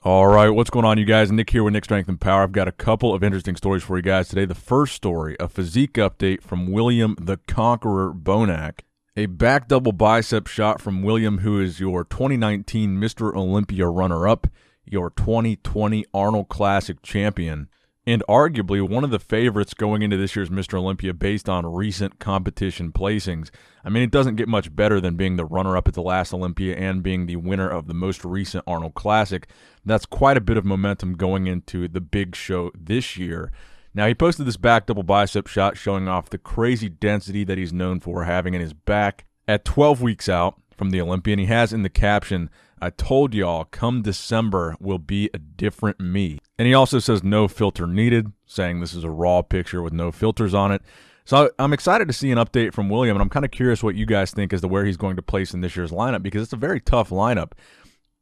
All right, what's going on, you guys? Nick here with Nick Strength and Power. I've got a couple of interesting stories for you guys today. The first story, a physique update from William the Conqueror Bonac. A back double bicep shot from William, who is your 2019 Mr. Olympia runner-up, your 2020 Arnold Classic champion, and arguably one of the favorites going into this year's Mr. Olympia based on recent competition placings. I mean, it doesn't get much better than being the runner-up at the last Olympia and being the winner of the most recent Arnold Classic. That's quite a bit of momentum going into the big show this year. Now, he posted this back double bicep shot showing off the crazy density that he's known for having in his back at 12 weeks out from the Olympia, and he has in the caption, "I told y'all, come December will be a different me." And he also says no filter needed, saying this is a raw picture with no filters on it. So I'm excited to see an update from William, and I'm kind of curious what you guys think as to where he's going to place in this year's lineup, because it's a very tough lineup.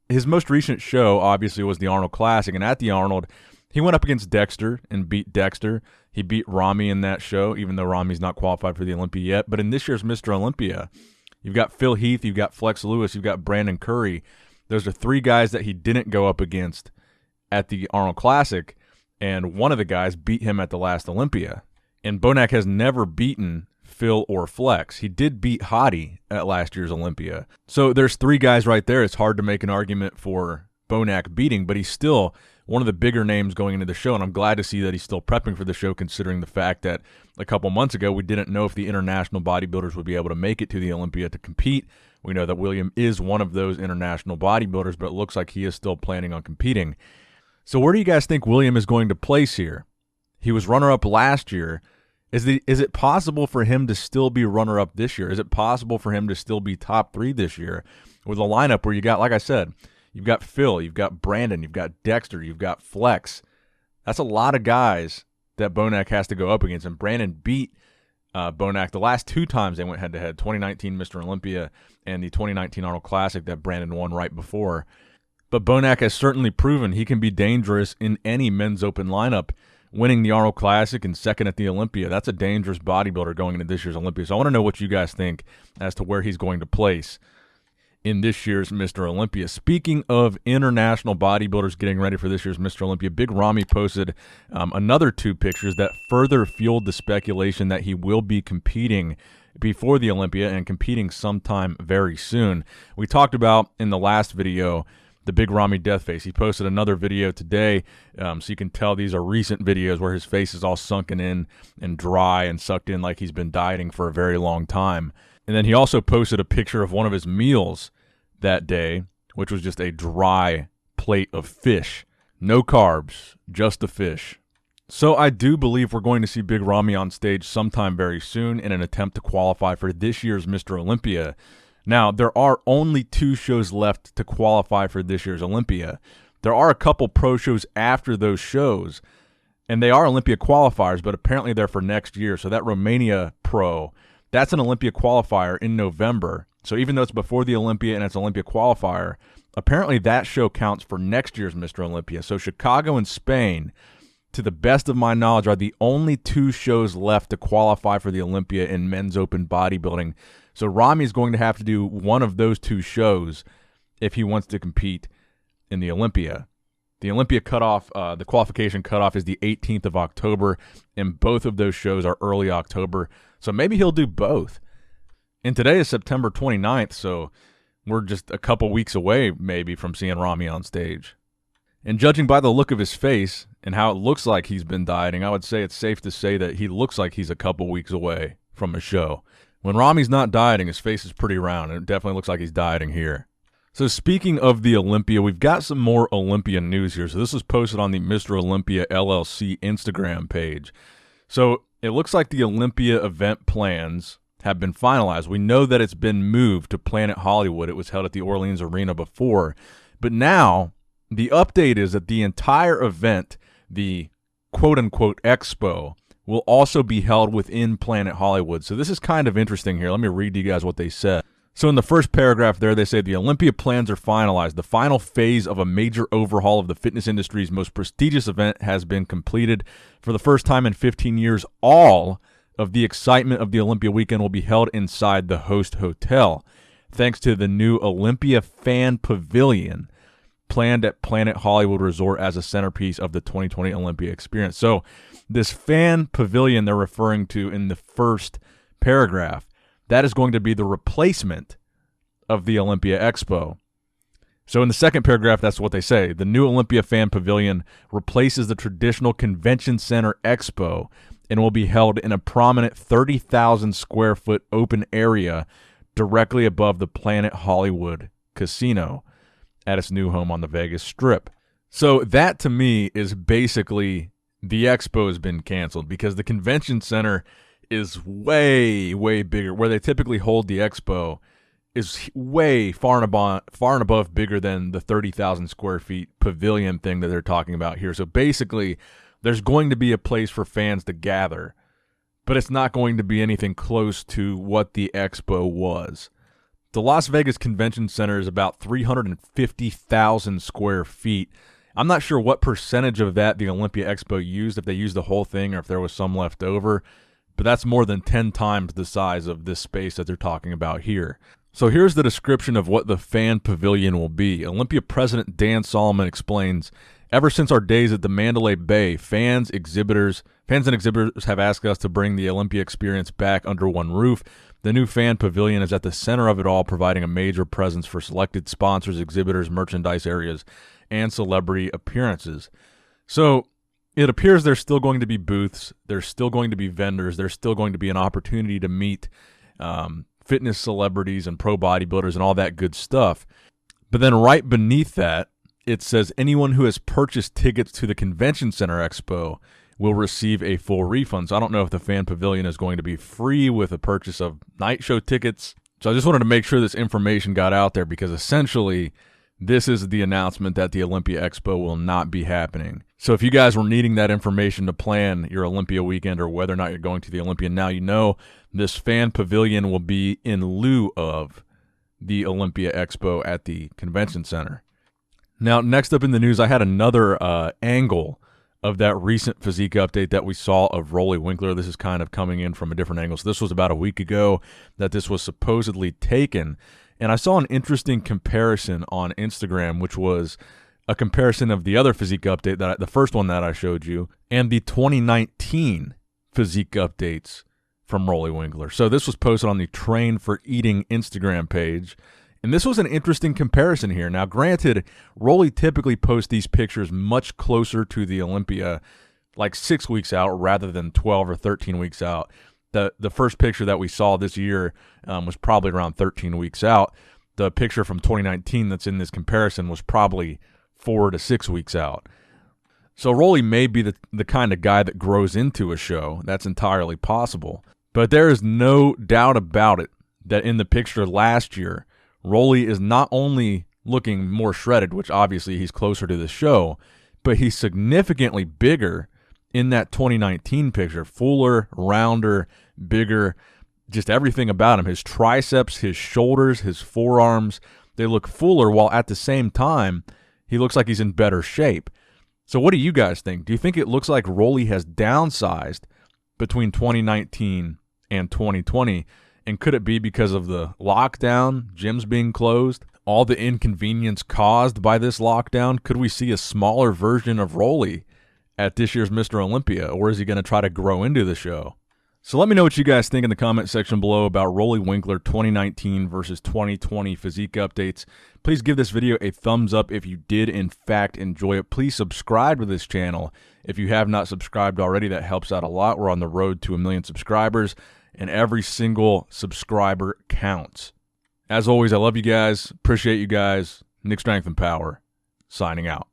His most recent show, obviously, was the Arnold Classic, and at the Arnold, he went up against Dexter and beat Dexter. He beat Ramy in that show, even though Ramy's not qualified for the Olympia yet. But in this year's Mr. Olympia, you've got Phil Heath, you've got Flex Lewis, you've got Brandon Curry. Those are three guys that he didn't go up against at the Arnold Classic, and one of the guys beat him at the last Olympia. And Bonac has never beaten Phil or Flex. He did beat Hottie at last year's Olympia. So there's three guys right there. It's hard to make an argument for Bonac beating, but he's still one of the bigger names going into the show, and I'm glad to see that he's still prepping for the show, considering the fact that a couple months ago we didn't know if the international bodybuilders would be able to make it to the Olympia to compete. We know that William is one of those international bodybuilders, but it looks like he is still planning on competing. So where do you guys think William is going to place here? He was runner-up last year. Is it possible for him to still be runner-up this year? Is it possible for him to still be top 3 this year with a lineup where you got, like I said, you've got Phil, you've got Brandon, you've got Dexter, you've got Flex. That's a lot of guys that Bonac has to go up against, and Brandon beat Bonac the last 2 times they went head-to-head, 2019 Mr. Olympia and the 2019 Arnold Classic that Brandon won right before. But Bonac has certainly proven he can be dangerous in any men's open lineup, winning the Arnold Classic and second at the Olympia. That's a dangerous bodybuilder going into this year's Olympia. So I want to know what you guys think as to where he's going to place in this year's Mr. Olympia. Speaking of international bodybuilders getting ready for this year's Mr. Olympia, Big Ramy posted another 2 pictures that further fueled the speculation that he will be competing before the Olympia and competing sometime very soon. We talked about in the last video the Big Ramy death face. He posted another video today, so you can tell these are recent videos where his face is all sunken in and dry and sucked in like he's been dieting for a very long time. And then he also posted a picture of one of his meals that day, which was just a dry plate of fish. No carbs, just the fish. So I do believe we're going to see Big Ramy on stage sometime very soon in an attempt to qualify for this year's Mr. Olympia. Now, there are only 2 shows left to qualify for this year's Olympia. There are a couple pro shows after those shows, and they are Olympia qualifiers, but apparently they're for next year. So that Romania Pro, that's an Olympia qualifier in November. So even though it's before the Olympia and it's an Olympia qualifier, apparently that show counts for next year's Mr. Olympia. So Chicago and Spain, to the best of my knowledge, are the only 2 shows left to qualify for the Olympia in men's open bodybuilding. So Ramy is going to have to do one of those 2 shows if he wants to compete in the Olympia. The Olympia cutoff, the qualification cutoff is the 18th of October, and both of those shows are early October. So maybe he'll do both. And today is September 29th, so we're just a couple weeks away maybe from seeing Ramy on stage. And judging by the look of his face and how it looks like he's been dieting, I would say it's safe to say that he looks like he's a couple weeks away from a show. When Ramy's not dieting, his face is pretty round, and it definitely looks like he's dieting here. So speaking of the Olympia, we've got some more Olympia news here. So this was posted on the Mr. Olympia LLC Instagram page. So it looks like the Olympia event plans have been finalized. We know that it's been moved to Planet Hollywood. It was held at the Orleans Arena before. But now the update is that the entire event, the quote-unquote Expo, will also be held within Planet Hollywood. So this is kind of interesting here. Let me read to you guys what they said. So in the first paragraph there, they say the Olympia plans are finalized. The final phase of a major overhaul of the fitness industry's most prestigious event has been completed. For the first time in 15 years, all of the excitement of the Olympia weekend will be held inside the host hotel, thanks to the new Olympia Fan Pavilion. planned at Planet Hollywood Resort as a centerpiece of the 2020 Olympia experience. So this fan pavilion they're referring to in the first paragraph, that is going to be the replacement of the Olympia Expo. So in the second paragraph, that's what they say. The new Olympia Fan Pavilion replaces the traditional Convention Center Expo and will be held in a prominent 30,000 square foot open area directly above the Planet Hollywood Casino at its new home on the Vegas Strip. So that to me is basically the Expo has been canceled because the Convention Center is way, way bigger. Where they typically hold the Expo is way far and above bigger than the 30,000 square feet pavilion thing that they're talking about here. So basically, there's going to be a place for fans to gather, but it's not going to be anything close to what the Expo was. The Las Vegas Convention Center is about 350,000 square feet. I'm not sure what percentage of that the Olympia Expo used, if they used the whole thing or if there was some left over, but that's more than 10 times the size of this space that they're talking about here. So here's the description of what the fan pavilion will be. Olympia President Dan Solomon explains, ever since our days at the Mandalay Bay, fans and exhibitors have asked us to bring the Olympia experience back under one roof. The new fan pavilion is at the center of it all, providing a major presence for selected sponsors, exhibitors, merchandise areas, and celebrity appearances. So it appears there's still going to be booths, there's still going to be vendors, there's still going to be an opportunity to meet fitness celebrities and pro bodybuilders and all that good stuff. But then right beneath that, it says anyone who has purchased tickets to the Convention Center Expo will receive a full refund. So I don't know if the fan pavilion is going to be free with a purchase of night show tickets. So I just wanted to make sure this information got out there because essentially this is the announcement that the Olympia Expo will not be happening. So if you guys were needing that information to plan your Olympia weekend or whether or not you're going to the Olympia, now you know this fan pavilion will be in lieu of the Olympia Expo at the Convention Center. Now, next up in the news, I had another angle of that recent physique update that we saw of Roelly Winklaar. This is kind of coming in from a different angle. So this was about a week ago that this was supposedly taken. And I saw an interesting comparison on Instagram, which was a comparison of the other physique update, the first one that I showed you, and the 2019 physique updates from Roelly Winklaar. So this was posted on the Train for Eating Instagram page. And this was an interesting comparison here. Now, granted, Roelly typically posts these pictures much closer to the Olympia, like 6 weeks out rather than 12 or 13 weeks out. The first picture that we saw this year was probably around 13 weeks out. The picture from 2019 that's in this comparison was probably 4 to 6 weeks out. So Roelly may be the kind of guy that grows into a show. That's entirely possible. But there is no doubt about it that in the picture last year, Roelly is not only looking more shredded, which obviously he's closer to the show, but he's significantly bigger in that 2019 picture. Fuller, rounder, bigger, just everything about him. His triceps, his shoulders, his forearms, they look fuller, while at the same time, he looks like he's in better shape. So what do you guys think? Do you think it looks like Roelly has downsized between 2019 and 2020? And could it be because of the lockdown, gyms being closed, all the inconvenience caused by this lockdown? Could we see a smaller version of Roelly at this year's Mr. Olympia, or is he going to try to grow into the show? So let me know what you guys think in the comment section below about Roelly Winklaar 2019 versus 2020 physique updates. Please give this video a thumbs up if you did in fact enjoy it. Please subscribe to this channel if you have not subscribed already. That helps out a lot. We're on the road to 1 million subscribers, and every single subscriber counts. As always, I love you guys. Appreciate you guys. Nick Strength and Power, signing out.